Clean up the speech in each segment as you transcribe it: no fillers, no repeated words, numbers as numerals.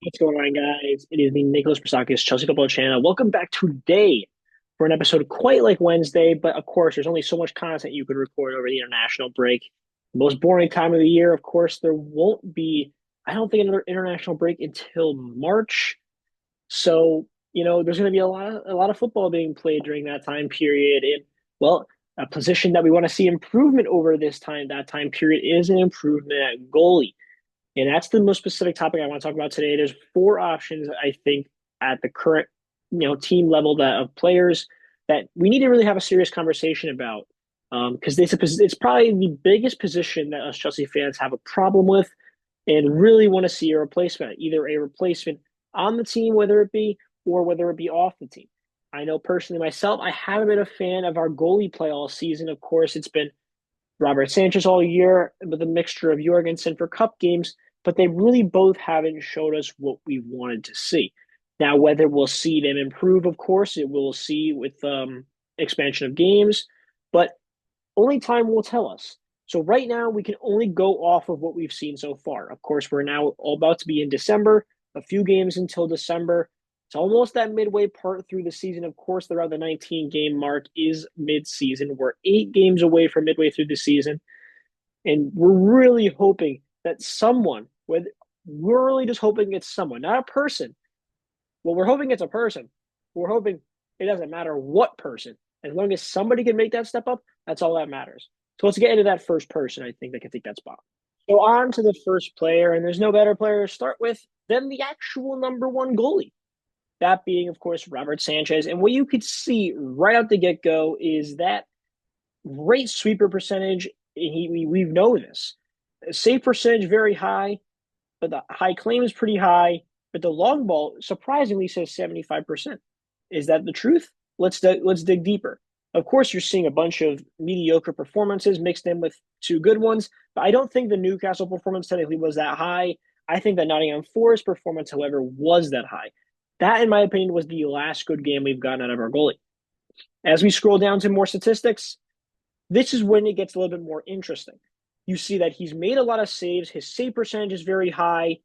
What's going on, guys? It is the Nicholas Prasakis Chelsea Football Channel. Welcome back today for an episode quite like Wednesday, but of course, there's only so much content you could record over the international break. The most boring time of the year, of course, there won't be, I don't think, another international break until March. So, there's going to be a lot of football being played during that time period. And, well, a position that we want to see improvement over that time period is an improvement at goalie. And that's the most specific topic I want to talk about today. There's four options, I think, at the current, team level that of players that we need to really have a serious conversation about. Because it's probably the biggest position that us Chelsea fans have a problem with and really want to see a replacement, either a replacement on the team, whether it be, or whether it be off the team. I know personally myself, I haven't been a fan of our goalie play all season. Of course, it's been Robert Sanchez all year with a mixture of Jorgensen for cup games, but they really both haven't showed us what we wanted to see. Now, whether we'll see them improve, of course, it will see with expansion of games, but only time will tell us. So right now, we can only go off of what we've seen so far. Of course, we're now all about to be in December, a few games until December. It's almost that midway part through the season. Of course, around the 19 game mark is mid-season. We're 8 games away from midway through the season. And we're really hoping that someone, we're really just hoping it's someone, not a person. Well, we're hoping it's a person. We're hoping it doesn't matter what person. As long as somebody can make that step up, that's all that matters. So let's get into that first person, I think, that can take that spot. So on to the first player, and there's no better player to start with than the actual number one goalie. That being, of course, Robert Sanchez. And what you could see right out the get go is that great sweeper percentage. We know this. Save percentage very high, but the high claim is pretty high. But the long ball surprisingly says 75%. Is that the truth? Let's dig deeper. Of course, you're seeing a bunch of mediocre performances mixed in with two good ones, but I don't think the Newcastle performance technically was that high. I think the Nottingham Forest performance, however, was that high. That, in my opinion, was the last good game we've gotten out of our goalie. As we scroll down to more statistics, this is when it gets a little bit more interesting. You see that he's made a lot of saves. His save percentage is very high.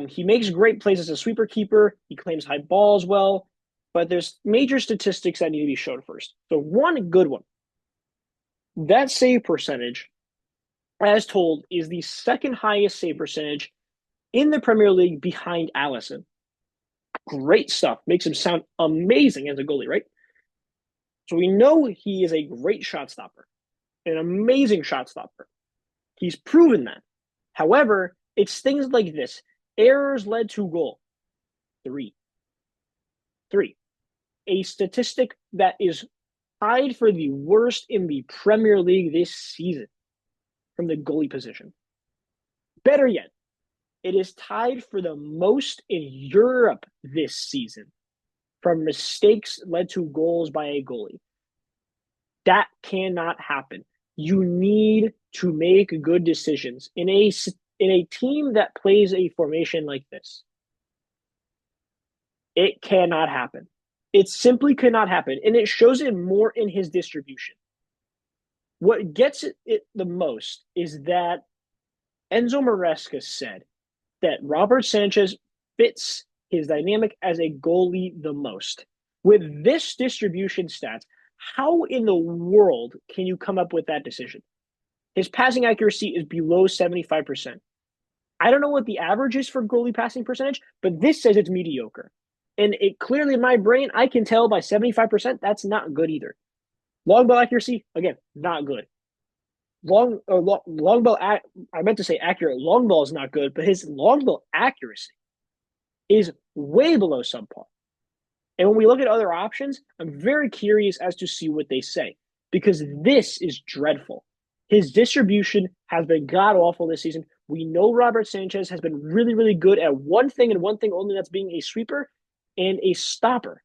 He makes great plays as a sweeper keeper. He claims high balls well, but there's major statistics that need to be shown first. So one good one. That save percentage, as told, is the second highest save percentage in the Premier League behind Allison. Great stuff. Makes him sound amazing as a goalie, right? So we know he is a great shot stopper, an amazing shot stopper. He's proven that. However, it's things like this. Errors led to goal. Three. Three. A statistic that is tied for the worst in the Premier League this season from the goalie position. Better yet, it is tied for the most in Europe this season from mistakes led to goals by a goalie. That cannot happen. You need to make good decisions in a team that plays a formation like this. It cannot happen. It simply cannot happen, and it shows it more in his distribution. What gets it the most is that Enzo Maresca said that Robert Sanchez fits his dynamic as a goalie the most. With this distribution stats, how in the world can you come up with that decision? His passing accuracy is below 75%. I don't know what the average is for goalie passing percentage, but this says it's mediocre. And it clearly in my brain, I can tell by 75% that's not good either. Long ball accuracy, again, not good. Long ball, I meant to say accurate. Long ball is not good, but his long ball accuracy is way below subpar. And when we look at other options, I'm very curious as to see what they say because this is dreadful. His distribution has been god awful this season. We know Robert Sanchez has been really, really good at one thing and one thing only, that's being a sweeper and a stopper.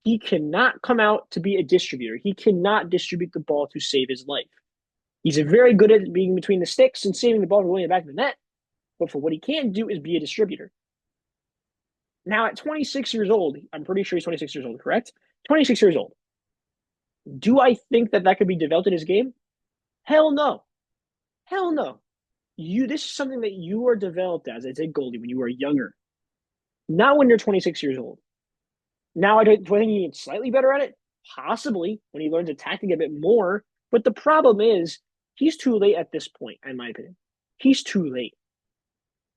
He cannot come out to be a distributor. He cannot distribute the ball to save his life. He's very good at being between the sticks and saving the ball from going in the back of the net. But for what he can do is be a distributor. Now, at 26 years old, I'm pretty sure he's 26 years old, correct? 26 years old. Do I think that could be developed in his game? Hell no. Hell no. This is something that you are developed as a goalie when you are younger. Not when you're 26 years old. Now, do I think he gets slightly better at it? Possibly when he learns a tactic a bit more. But the problem is he's too late at this point, in my opinion. He's too late.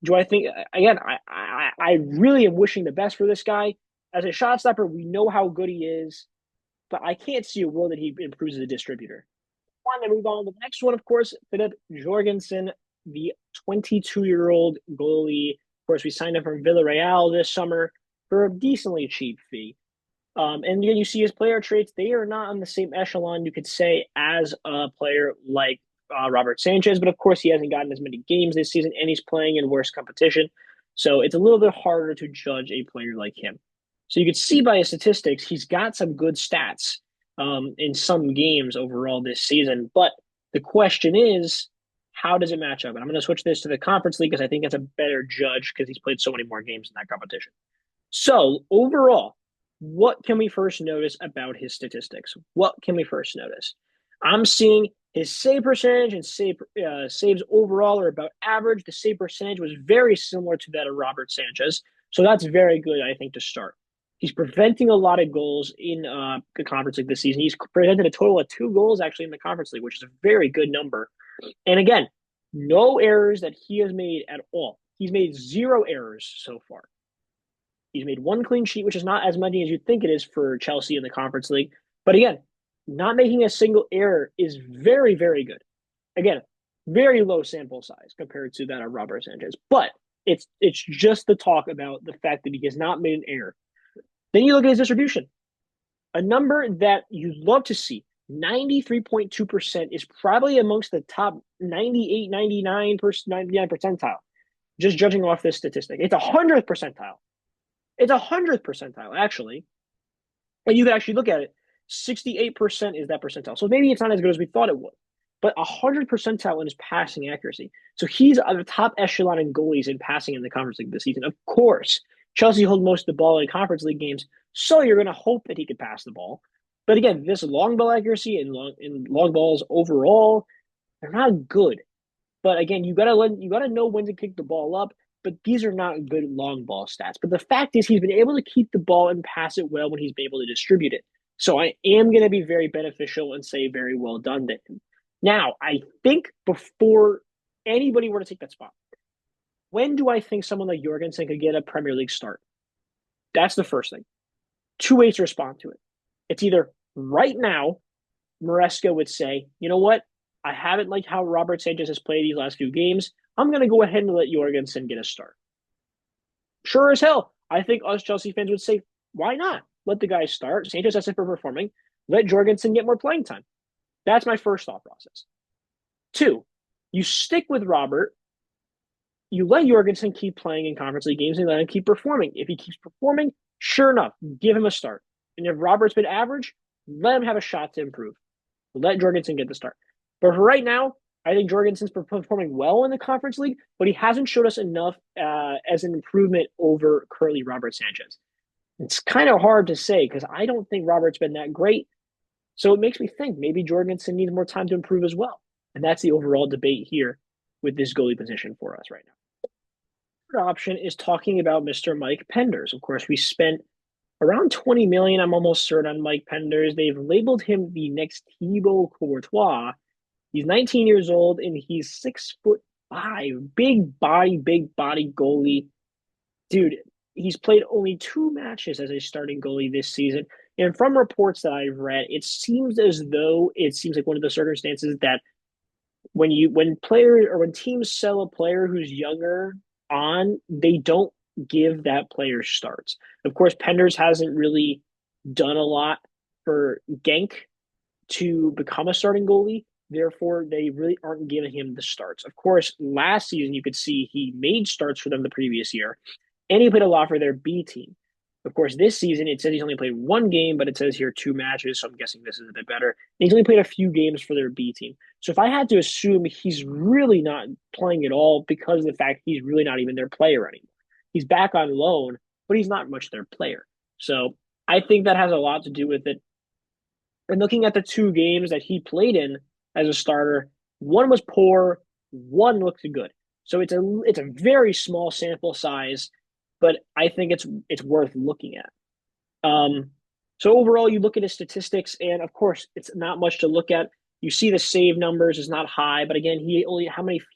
Do I think again? I really am wishing the best for this guy as a shot stopper. We know how good he is, but I can't see a world that he improves as a distributor. Want to move on to the next one, of course, Philip Jorgensen, the 22-year-old goalie. Of course, we signed him from Villarreal this summer for a decently cheap fee. And then you see his player traits; they are not on the same echelon, you could say, as a player like Robert Sanchez. But of course, he hasn't gotten as many games this season, and he's playing in worse competition. So it's a little bit harder to judge a player like him. So you can see by his statistics, he's got some good stats in some games overall this season. But the question is, how does it match up? And I'm going to switch this to the Conference League because I think that's a better judge because he's played so many more games in that competition. So overall, what can we first notice about his statistics? What can we first notice? I'm seeing his save percentage and saves overall are about average. The save percentage was very similar to that of Robert Sanchez. So that's very good, I think, to start. He's preventing a lot of goals in the Conference League this season. He's prevented a total of 2 goals actually in the Conference League, which is a very good number. And again, no errors that he has made at all. He's made 0 errors so far. He's made 1 clean sheet, which is not as many as you'd think it is for Chelsea in the Conference League. But again, not making a single error is very, very good. Again, very low sample size compared to that of Robert Sanchez. But it's just the talk about the fact that he has not made an error. Then you look at his distribution. A number that you'd love to see, 93.2% is probably amongst the top 98, 99 percentile, just judging off this statistic. It's 100th percentile. It's 100th percentile, actually. And you can actually look at it. 68% is that percentile. So maybe it's not as good as we thought it would, but 100th percentile in his passing accuracy. So he's at the top echelon in goalies in passing in the Conference League this season. Of course, Chelsea hold most of the ball in Conference League games, so you're going to hope that he could pass the ball. But again, this long ball accuracy and long balls overall, they're not good. But again, you gotta know when to kick the ball up. But these are not good long ball stats. But the fact is, he's been able to keep the ball and pass it well when he's been able to distribute it. So I am going to be very beneficial and say very well done to him. Now, I think before anybody were to take that spot, when do I think someone like Jorgensen could get a Premier League start? That's the first thing. 2 ways to respond to it. It's either right now, Maresca would say, you know what? I haven't liked how Robert Sanchez has played these last few games. I'm going to go ahead and let Jorgensen get a start. Sure as hell, I think us Chelsea fans would say, why not? Let the guy start. Sanchez has been performing. Let Jorgensen get more playing time. That's my first thought process. 2, you stick with Robert. You let Jorgensen keep playing in Conference League games and let him keep performing. If he keeps performing, sure enough, give him a start. And if Robert's been average, let him have a shot to improve. Let Jorgensen get the start. But for right now, I think Jorgensen's performing well in the Conference League, but he hasn't showed us enough as an improvement over currently Robert Sanchez. It's kind of hard to say because I don't think Robert's been that great. So it makes me think maybe Jorgensen needs more time to improve as well. And that's the overall debate here with this goalie position for us right now. Third option is talking about Mr. Mike Penders. Of course, we spent around 20 million. I'm almost certain on Mike Penders. They've labeled him the next Thibaut Courtois. He's 19 years old and he's 6'5". Big body goalie. Dude, he's played only 2 matches as a starting goalie this season. And from reports that I've read, it seems like one of the circumstances that when players or when teams sell a player who's younger on, they don't give that player starts. Of course, Penders hasn't really done a lot for Genk to become a starting goalie. Therefore, they really aren't giving him the starts. Of course, last season, you could see he made starts for them the previous year, and he played a lot for their B team. Of course, this season, it says he's only played 1 game, but it says here 2 matches, so I'm guessing this is a bit better. And he's only played a few games for their B team. So if I had to assume, he's really not playing at all because of the fact he's really not even their player anymore. He's back on loan, but he's not much their player. So I think that has a lot to do with it. And looking at the 2 games that he played in as a starter, 1 was poor, 1 looked good. So it's a very small sample size. but I think it's worth looking at. Um, so overall, you look at his statistics, and of course, it's not much to look at. You see the save numbers is not high, but again, he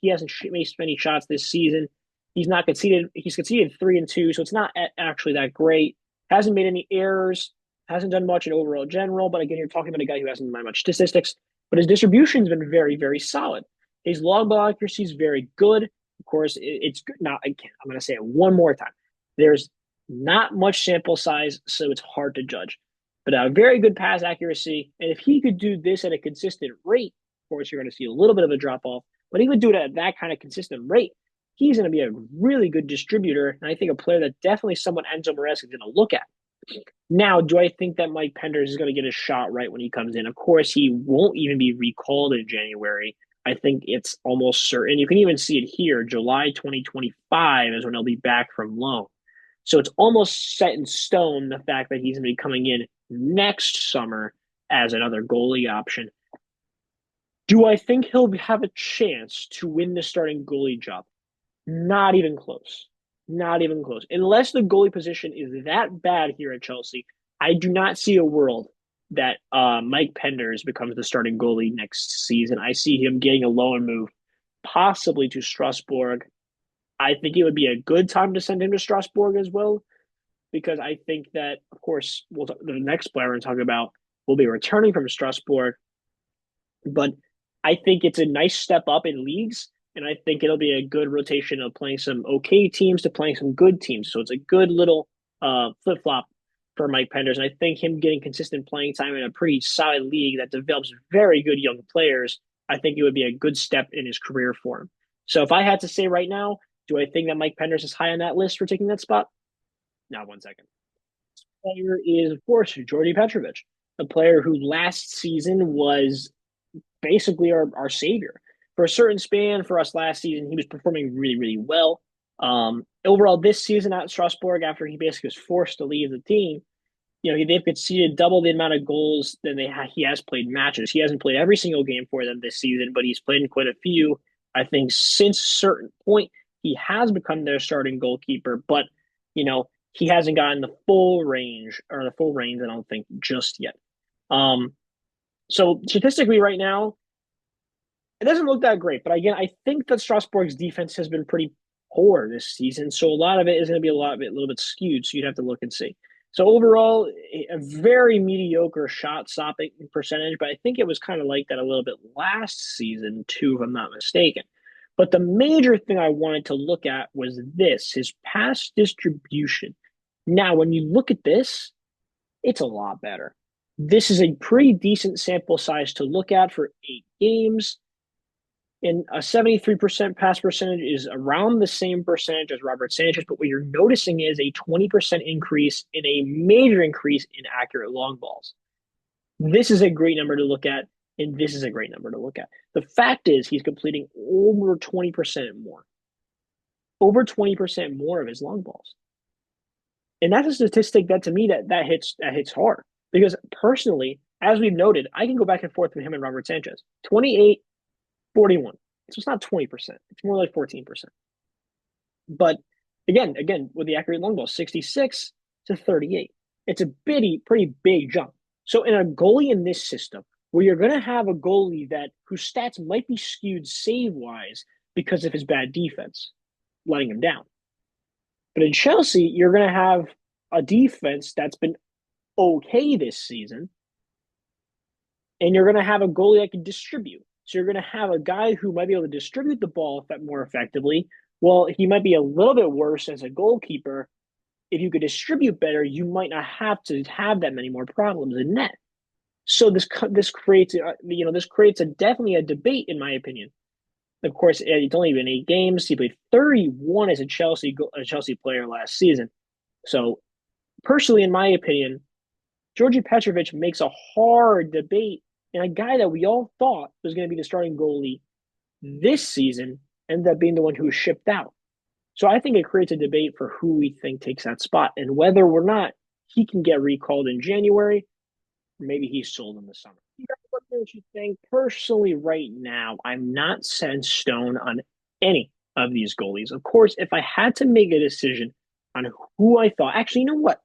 hasn't made many shots this season. He's not conceded. He's conceded 3 and 2, so it's not actually that great. Hasn't made any errors. Hasn't done much in overall general. But again, you're talking about a guy who hasn't done much statistics. But his distribution's been very, very solid. His long ball accuracy is very good. Of course, it's good. Now, I'm going to say it one more time. There's not much sample size, so it's hard to judge. But a very good pass accuracy. And if he could do this at a consistent rate, of course, you're going to see a little bit of a drop off, but he would do it at that kind of consistent rate. He's going to be a really good distributor. And I think a player that definitely someone Enzo Maresca is going to look at. Now, do I think that Mike Penders is going to get a shot right when he comes in? Of course, he won't even be recalled in January. I think it's almost certain. You can even see it here. July 2025 is when he'll be back from loan. So it's almost set in stone the fact that he's going to be coming in next summer as another goalie option. Do I think he'll have a chance to win the starting goalie job? Not even close. Not even close. Unless the goalie position is that bad here at Chelsea, I do not see a world that Mike Penders becomes the starting goalie next season. I see him getting a loan move, possibly to Strasbourg. I think it would be a good time to send him to Strasbourg as well, because I think that, of course, the next player we're talking about will be returning from Strasbourg. But I think it's a nice step up in leagues, and I think it'll be a good rotation of playing some okay teams to playing some good teams. So it's a good little flip flop for Mike Penders. And I think him getting consistent playing time in a pretty solid league that develops very good young players, I think it would be a good step in his career for him. So if I had to say right now, do I think that Mike Penders is high on that list for taking that spot? Not 1 second. Player is, of course, Georgi Petrovic, a player who last season was basically our savior. For a certain span for us last season, he was performing really, really well. Overall, this season at Strasbourg, after he basically was forced to leave the team, they've conceded double the amount of goals than he has played matches. He hasn't played every single game for them this season, but he's played in quite a few. I think since a certain point, he has become their starting goalkeeper, but he hasn't gotten the full range or the full range, I don't think, just yet. So statistically right now, it doesn't look that great. But again, I think that Strasbourg's defense has been pretty poor this season. So a lot of it is going to be a little bit skewed. So you'd have to look and see. So overall, a very mediocre shot stopping percentage, but I think it was kind of like that a little bit last season too, if I'm not mistaken. But the major thing I wanted to look at was his pass distribution. Now, when you look at this, it's a lot better. This is a pretty decent sample size to look at for 8 games. And a 73% pass percentage is around the same percentage as Robert Sanchez, but what you're noticing is a 20% increase in a major increase in accurate long balls. This is a great number to look at, and this is a great number to look at. The fact is he's completing over 20% more. Over 20% more of his long balls. And that's a statistic that to me that hits hard. Because personally, as we've noted, I can go back and forth with him and Robert Sanchez. 28, 41. So it's not 20%. It's more like 14%. But again, with the accurate long ball, 66 to 38. It's a pretty big jump. So in a goalie in this system, where you're going to have a goalie whose stats might be skewed save-wise because of his bad defense, letting him down. But in Chelsea, you're going to have a defense that's been okay this season, and you're going to have a goalie that can distribute. So you're going to have a guy who might be able to distribute the ball more effectively. Well, he might be a little bit worse as a goalkeeper. If you could distribute better, you might not have to have that many more problems in net. So this creates definitely a debate, in my opinion. Of course, it's only been 8 games. He played 31 as a Chelsea player last season. So personally, in my opinion, Georgi Petrovic makes a hard debate, and a guy that we all thought was going to be the starting goalie this season ended up being the one who was shipped out. So I think it creates a debate for who we think takes that spot and whether or not he can get recalled in January, or maybe he's sold in the summer. What do you think? Personally, right now, I'm not set in stone on any of these goalies. Of course, if I had to make a decision, on who I thought. Actually, you know what?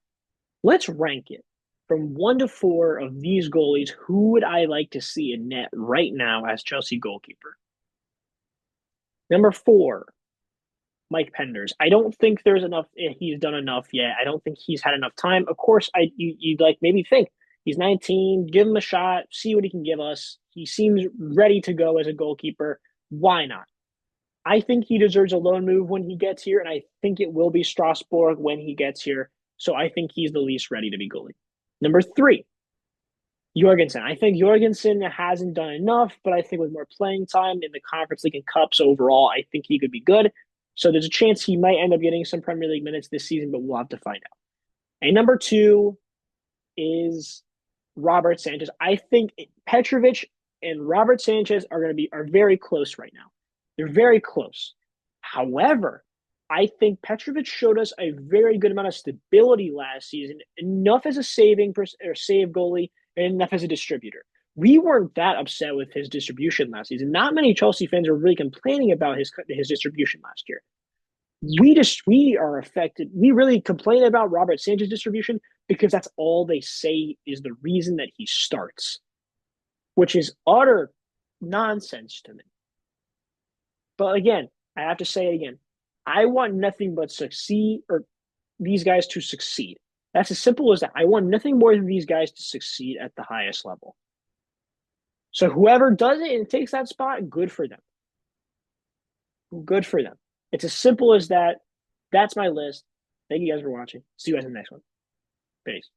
Let's rank it from 1 to 4 of these goalies. Who would I like to see in net right now as Chelsea goalkeeper? Number 4, Mike Penders. I don't think there's enough. He's done enough yet. I don't think he's had enough time. Of course, you'd like maybe think he's 19. Give him a shot. See what he can give us. He seems ready to go as a goalkeeper. Why not? I think he deserves a loan move when he gets here, and I think it will be Strasbourg when he gets here. So I think he's the least ready to be goalie. Number 3, Jorgensen. I think Jorgensen hasn't done enough, but I think with more playing time in the Conference League and Cups overall, I think he could be good. So there's a chance he might end up getting some Premier League minutes this season, but we'll have to find out. And number 2 is Robert Sanchez. I think Petrovic and Robert Sanchez are very close right now. They're very close. However, I think Petrovic showed us a very good amount of stability last season, enough as a save goalie and enough as a distributor. We weren't that upset with his distribution last season. Not many Chelsea fans were really complaining about his distribution last year. We are affected. We really complain about Robert Sanchez distribution because that's all they say is the reason that he starts, which is utter nonsense to me. But again, I have to say it again. I want nothing but succeed or these guys to succeed. That's as simple as that. I want nothing more than these guys to succeed at the highest level. So whoever does it and takes that spot, good for them. Good for them. It's as simple as that. That's my list. Thank you guys for watching. See you guys in the next one. Peace.